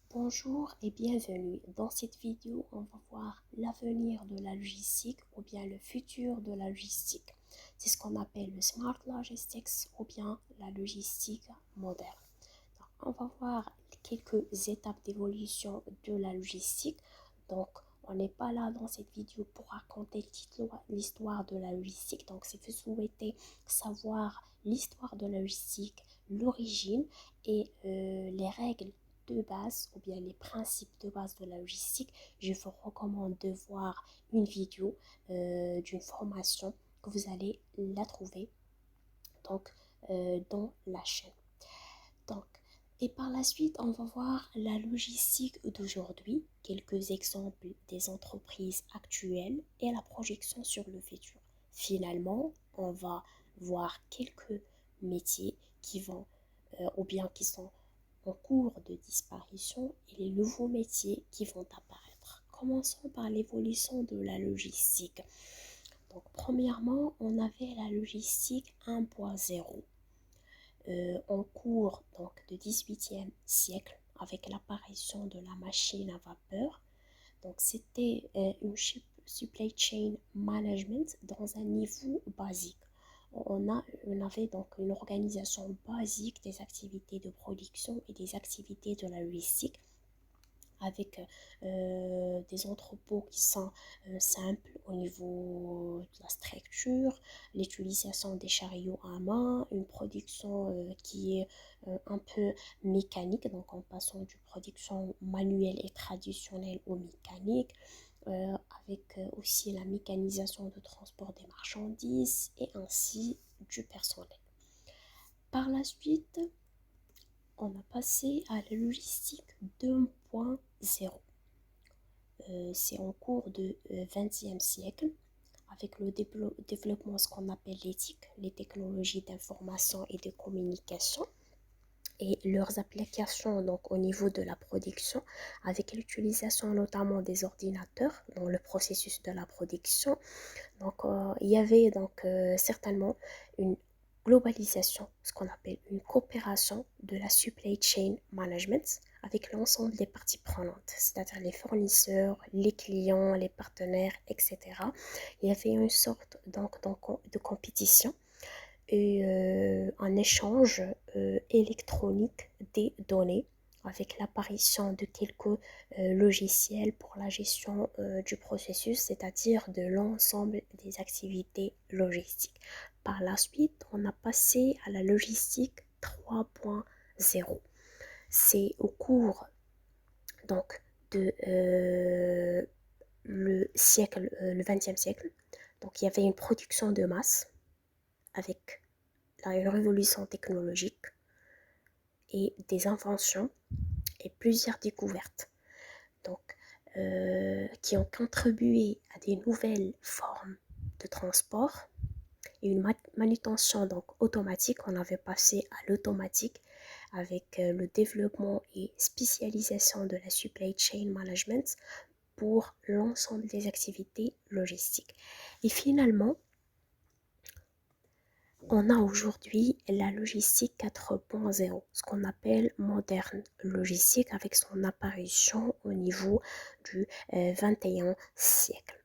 Bonjour et bienvenue. Dans cette vidéo, on va voir l'avenir de la logistique ou bien le futur de la logistique. C'est ce qu'on appelle le Smart Logistics ou bien la logistique moderne. Donc, on va voir quelques étapes d'évolution de la logistique. Donc, on n'est pas là dans cette vidéo pour raconter l'histoire de la logistique. Donc, si vous souhaitez savoir l'histoire de la logistique, l'origine et les règles de base ou bien les principes de base de la logistique, je vous recommande de voir une vidéo d'une formation que vous allez la trouver donc, dans la chaîne. Donc, et par la suite, on va voir la logistique d'aujourd'hui, quelques exemples des entreprises actuelles et la projection sur le futur. Finalement, on va voir quelques métiers qui vont ou bien qui sont en cours de disparition et les nouveaux métiers qui vont apparaître. Commençons par l'évolution de la logistique. Donc, premièrement, on avait la logistique 1.0 en cours donc, de 18e siècle avec l'apparition de la machine à vapeur. Donc, c'était une supply chain management dans un niveau basique. On avait donc une organisation basique des activités de production et des activités de la logistique avec des entrepôts qui sont simples au niveau de la structure, l'utilisation des chariots à main, une production qui est un peu mécanique, donc en passant d'une production manuelle et traditionnelle au mécanique, avec aussi la mécanisation de transport des marchandises et ainsi du personnel. Par la suite, on a passé à la logistique 2.0. C'est en cours de 20e siècle avec le développement de ce qu'on appelle l'éthique, les technologies d'information et de communication et leurs applications donc au niveau de la production avec l'utilisation notamment des ordinateurs dans le processus de la production. Donc il y avait donc certainement une globalisation, ce qu'on appelle une coopération de la supply chain management avec l'ensemble des parties prenantes, c'est-à-dire les fournisseurs, les clients, les partenaires, etc. Il y avait une sorte donc de compétition et un échange électronique des données avec l'apparition de quelques logiciels pour la gestion du processus, c'est-à-dire de l'ensemble des activités logistiques. Par la suite, on a passé à la logistique 3.0. C'est au cours donc de le siècle, le 20e siècle. Donc il y avait une production de masse avec une révolution technologique et des inventions et plusieurs découvertes donc, qui ont contribué à des nouvelles formes de transport et une manutention donc automatique. On avait passé à l'automatique avec le développement et spécialisation de la supply chain management pour l'ensemble des activités logistiques. Et finalement, on a aujourd'hui la logistique 4.0, ce qu'on appelle moderne logistique avec son apparition au niveau du 21e siècle.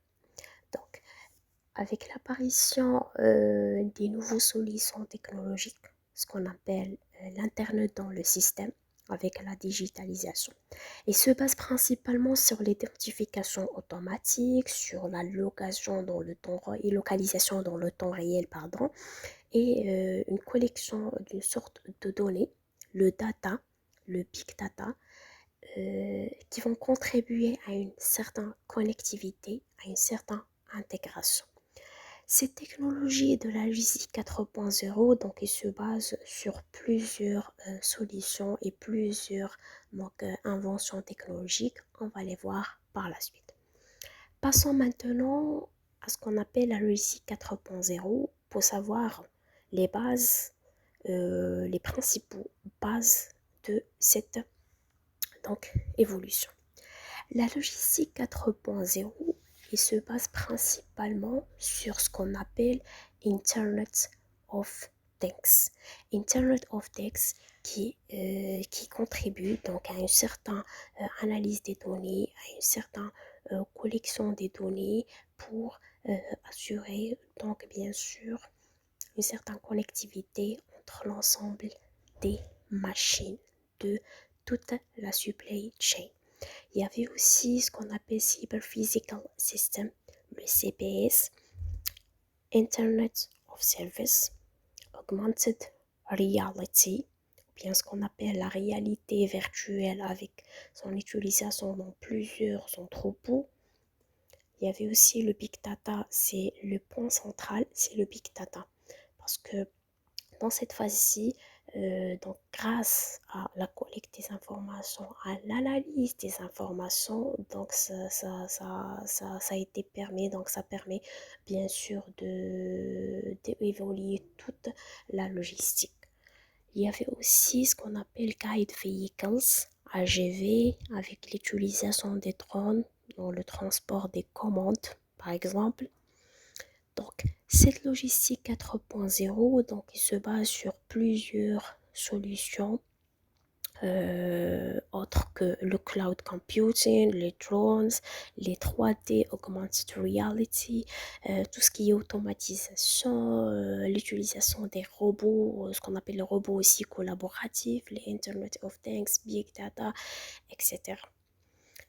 Donc, avec l'apparition des nouveaux solutions technologiques, ce qu'on appelle l'Internet dans le système, avec la digitalisation. Il se base principalement sur l'identification automatique, sur la localisation dans le temps réel, et une collection d'une sorte de données, le data, le big data, qui vont contribuer à une certaine connectivité, à une certaine intégration. Cette technologie de la logistique 4.0, donc, il se base sur plusieurs solutions et plusieurs inventions technologiques. On va les voir par la suite. Passons maintenant à ce qu'on appelle la logistique 4.0 pour savoir les bases, les principaux bases de cette donc, évolution. La logistique 4.0 il se base principalement sur ce qu'on appelle Internet of Things. Internet of Things qui contribue donc à une certaine analyse des données, à une certaine collection des données pour assurer donc bien sûr une certaine connectivité entre l'ensemble des machines de toute la supply chain. Il y avait aussi ce qu'on appelle Cyber Physical System, le CPS, Internet of Service, Augmented Reality, ou bien ce qu'on appelle la réalité virtuelle avec son utilisation dans plusieurs entrepôts. Il y avait aussi le Big Data, c'est le point central, c'est le Big Data. Parce que dans cette phase-ci, donc grâce à la collecte des informations, à l'analyse des informations, donc ça a été permis, donc ça permet bien sûr d'évaluer toute la logistique. Il y avait aussi ce qu'on appelle Guide Vehicles, AGV, avec l'utilisation des drones dans le transport des commandes, par exemple. Donc, cette logistique 4.0, donc, il se base sur plusieurs solutions autres que le cloud computing, les drones, les 3D, augmented reality, tout ce qui est automatisation, l'utilisation des robots, ce qu'on appelle les robots aussi collaboratifs, les Internet of Things, Big Data, etc.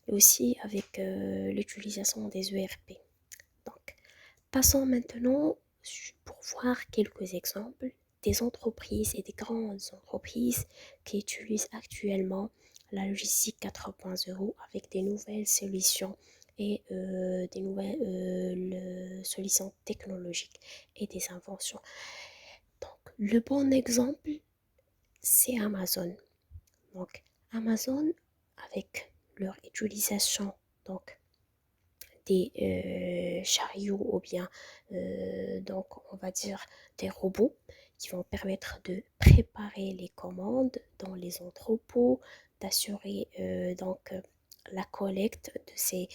Et aussi avec l'utilisation des ERP. Donc, passons maintenant pour voir quelques exemples des entreprises et des grandes entreprises qui utilisent actuellement la logistique 4.0 avec des nouvelles solutions et des nouvelles solutions technologiques et des inventions. Donc, le bon exemple, c'est Amazon. Donc, Amazon, avec leur utilisation donc, des chariots ou bien donc on va dire des robots qui vont permettre de préparer les commandes dans les entrepôts, d'assurer donc la collecte de ces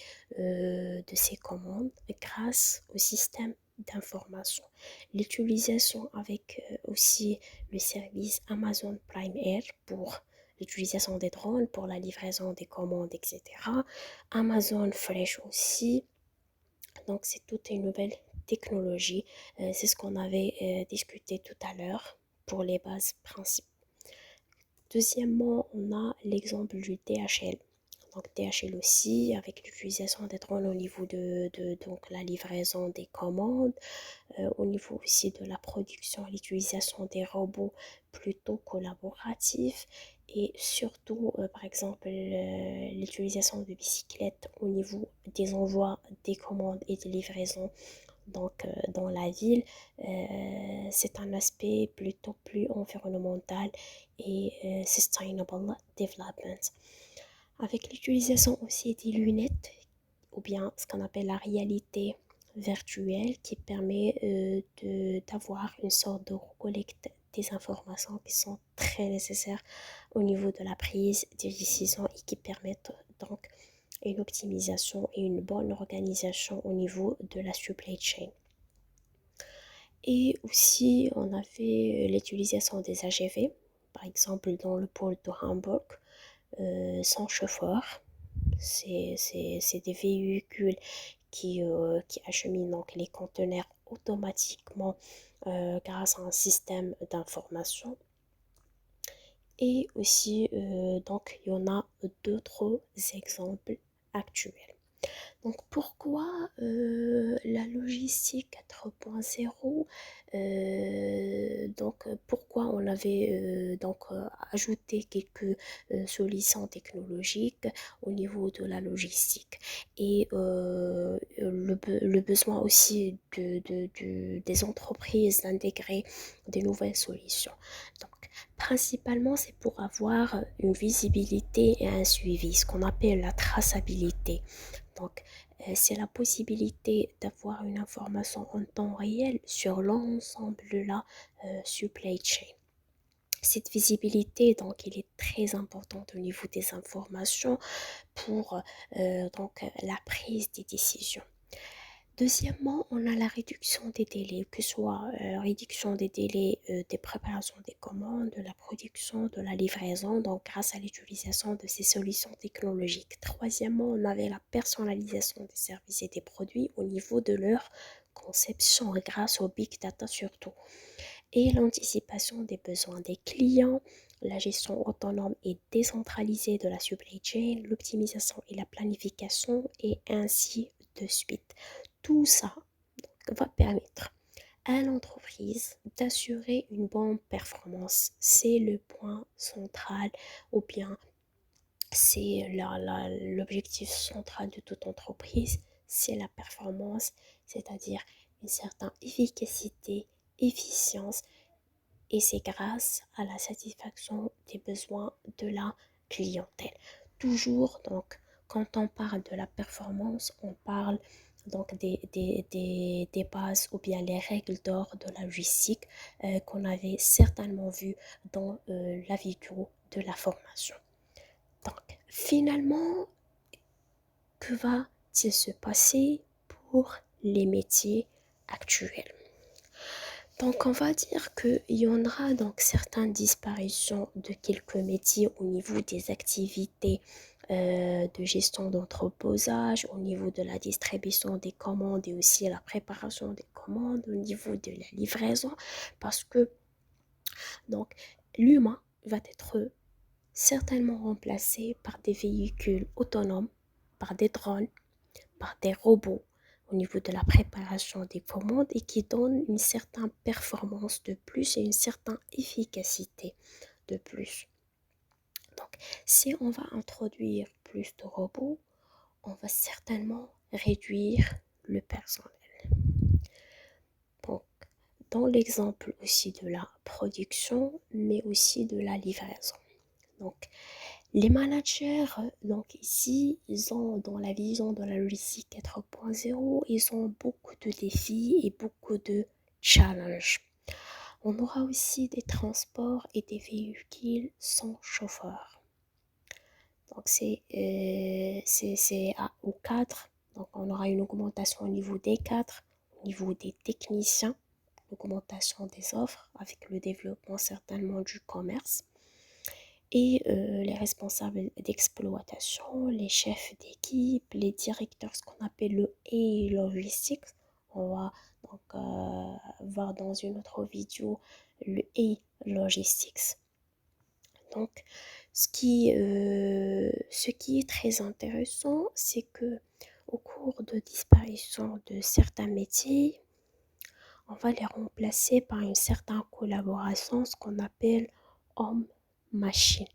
commandes grâce au système d'information. L'utilisation avec aussi le service Amazon Prime Air pour l'utilisation des drones pour la livraison des commandes, etc. Amazon Fresh aussi. Donc, c'est toute une nouvelle technologie. C'est ce qu'on avait discuté tout à l'heure pour les bases principales. Deuxièmement, on a l'exemple du DHL. Donc, DHL aussi, avec l'utilisation des drones au niveau de donc, la livraison des commandes, au niveau aussi de la production, l'utilisation des robots plutôt collaboratifs et surtout, par exemple, l'utilisation de bicyclettes au niveau des envois, des commandes et des livraisons. Donc, dans la ville, c'est un aspect plutôt plus environnemental et sustainable development. Avec l'utilisation aussi des lunettes ou bien ce qu'on appelle la réalité virtuelle qui permet d'avoir une sorte de collecte des informations qui sont très nécessaires au niveau de la prise des décisions et qui permettent donc une optimisation et une bonne organisation au niveau de la supply chain. Et aussi, on avait l'utilisation des AGV, par exemple dans le pôle de Hamburg, sans chauffeur. C'est des véhicules qui acheminent donc les conteneurs automatiquement grâce à un système d'information. Et aussi, donc, il y en a d'autres exemples actuels. Donc pourquoi la logistique 4.0 donc pourquoi on avait ajouté quelques solutions technologiques au niveau de la logistique et le besoin aussi des entreprises d'intégrer des nouvelles solutions. Donc principalement c'est pour avoir une visibilité et un suivi, ce qu'on appelle la traçabilité. Donc, c'est la possibilité d'avoir une information en temps réel sur l'ensemble de la supply chain. Cette visibilité, donc, il est très importante au niveau des informations pour donc, la prise des décisions. Deuxièmement, on a la réduction des délais, que ce soit réduction des délais des préparations des commandes, de la production, de la livraison, donc grâce à l'utilisation de ces solutions technologiques. Troisièmement, on avait la personnalisation des services et des produits au niveau de leur conception grâce au big data surtout. Et l'anticipation des besoins des clients, la gestion autonome et décentralisée de la supply chain, l'optimisation et la planification et ainsi de suite. Tout ça va permettre à l'entreprise d'assurer une bonne performance. C'est le point central ou bien c'est l'objectif central de toute entreprise, c'est la performance, c'est-à-dire une certaine efficacité, efficience et c'est grâce à la satisfaction des besoins de la clientèle. Toujours, donc, quand on parle de la performance, on parle donc des bases ou bien les règles d'or de la logistique qu'on avait certainement vu dans la vidéo de la formation. Donc, finalement, que va-t-il se passer pour les métiers actuels? Donc, on va dire qu'il y en aura donc certaines disparitions de quelques métiers au niveau des activités de gestion d'entreposage, au niveau de la distribution des commandes et aussi la préparation des commandes, au niveau de la livraison, parce que donc l'humain va être certainement remplacé par des véhicules autonomes, par des drones, par des robots au niveau de la préparation des commandes et qui donnent une certaine performance de plus et une certaine efficacité de plus. Donc, si on va introduire plus de robots, on va certainement réduire le personnel. Donc, dans l'exemple aussi de la production, mais aussi de la livraison. Donc, les managers, donc ici, ils ont dans la vision de la logistique 4.0, ils ont beaucoup de défis et beaucoup de challenges. On aura aussi des transports et des véhicules sans chauffeur. Donc c'est au 4. Donc on aura une augmentation au niveau des 4, au niveau des techniciens, l'augmentation des offres avec le développement certainement du commerce et les responsables d'exploitation, les chefs d'équipe, les directeurs, ce qu'on appelle le e-logistique. On va donc voir dans une autre vidéo le e-logistics. Donc, ce qui est très intéressant, c'est que au cours de disparition de certains métiers, on va les remplacer par une certaine collaboration, ce qu'on appelle homme-machine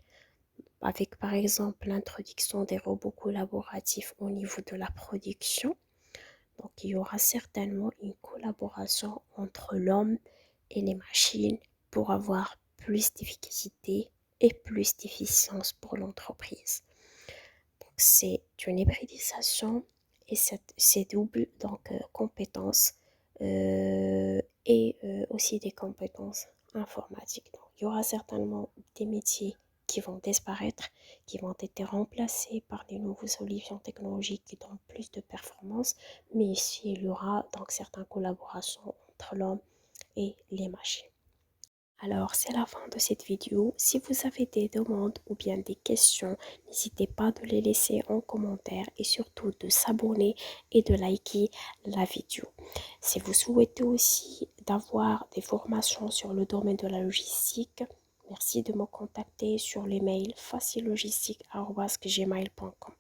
avec par exemple l'introduction des robots collaboratifs au niveau de la production. Donc il y aura certainement une collaboration entre l'homme et les machines pour avoir plus d'efficacité et plus d'efficience pour l'entreprise. Donc c'est une hybridisation et c'est double donc compétences et aussi des compétences informatiques. Donc il y aura certainement des métiers qui vont disparaître, qui vont être remplacés par des nouvelles solutions technologiques qui donnent plus de performance, mais ici il y aura donc certaines collaborations entre l'homme et les machines. Alors, c'est la fin de cette vidéo. Si vous avez des demandes ou bien des questions, n'hésitez pas de les laisser en commentaire et surtout de s'abonner et de liker la vidéo. Si vous souhaitez aussi d'avoir des formations sur le domaine de la logistique, merci de me contacter sur l'email facillogistique@gmail.com.